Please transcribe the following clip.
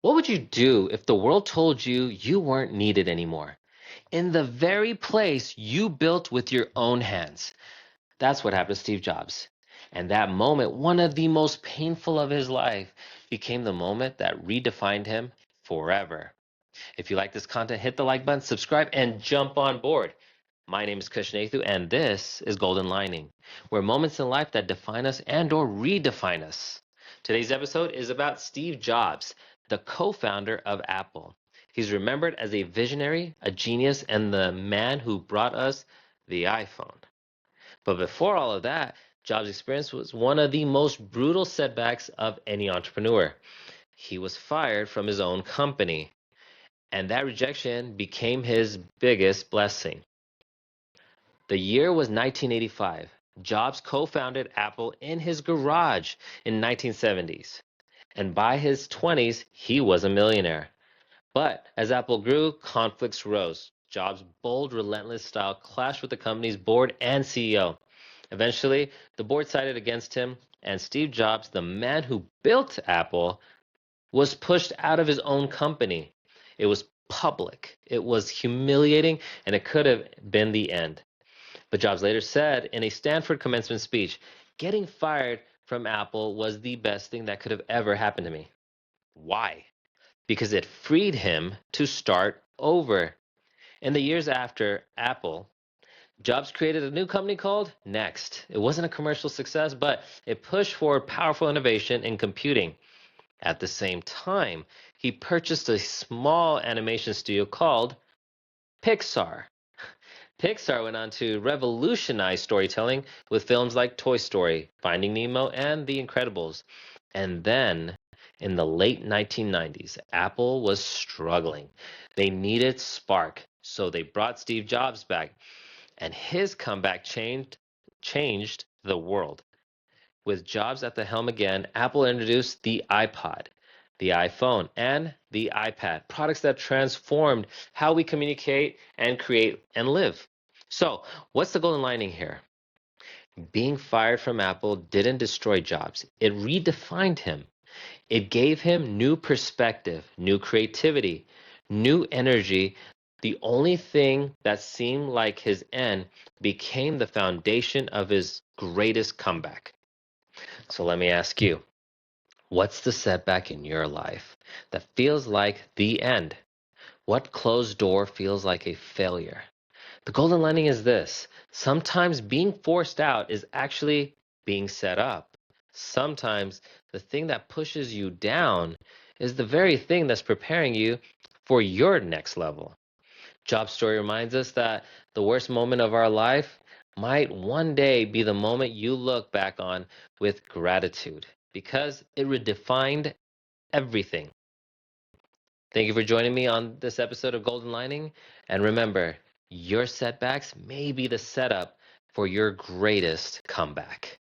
What would you do if the world told you you weren't needed anymore? In the very place you built with your own hands. That's what happened to Steve Jobs. And that moment, one of the most painful of his life, became the moment that redefined him forever. If you like this content, hit the like button, subscribe, and jump on board. My name is Kush Nathu, and this is Golden Lining, where moments in life that define us and or redefine us. Today's episode is about Steve Jobs, the co-founder of Apple. He's remembered as a visionary, a genius, and the man who brought us the iPhone. But before all of that, Jobs' experience was one of the most brutal setbacks of any entrepreneur. He was fired from his own company, and that rejection became his biggest blessing. The year was 1985. Jobs co-founded Apple in his garage in 1970s, and by his 20s, he was a millionaire. But as Apple grew, conflicts rose. Jobs' bold, relentless style clashed with the company's board and CEO. Eventually, the board sided against him, and Steve Jobs, the man who built Apple, was pushed out of his own company. It was public, it was humiliating, and it could have been the end. But Jobs later said in a Stanford commencement speech, getting fired from Apple was the best thing that could have ever happened to me. Why? Because it freed him to start over. In the years after Apple, Jobs created a new company called NeXT. It wasn't a commercial success, but it pushed forward powerful innovation in computing. At the same time, he purchased a small animation studio called Pixar. Pixar went on to revolutionize storytelling with films like Toy Story, Finding Nemo, and The Incredibles. And then, in the late 1990s, Apple was struggling. They needed spark, so they brought Steve Jobs back, and his comeback changed the world. With Jobs at the helm again, Apple introduced the iPod, the iPhone, and the iPad, products that transformed how we communicate and create and live. So, what's the golden lining here? Being fired from Apple didn't destroy Jobs, it redefined him. It gave him new perspective, new creativity, new energy. The only thing that seemed like his end became the foundation of his greatest comeback. So let me ask you, what's the setback in your life that feels like the end? What closed door feels like a failure? The golden lining is this: sometimes being forced out is actually being set up. Sometimes the thing that pushes you down is the very thing that's preparing you for your next level. Job story reminds us that the worst moment of our life might one day be the moment you look back on with gratitude because it redefined everything. Thank you for joining me on this episode of Golden Lining. And remember, your setbacks may be the setup for your greatest comeback.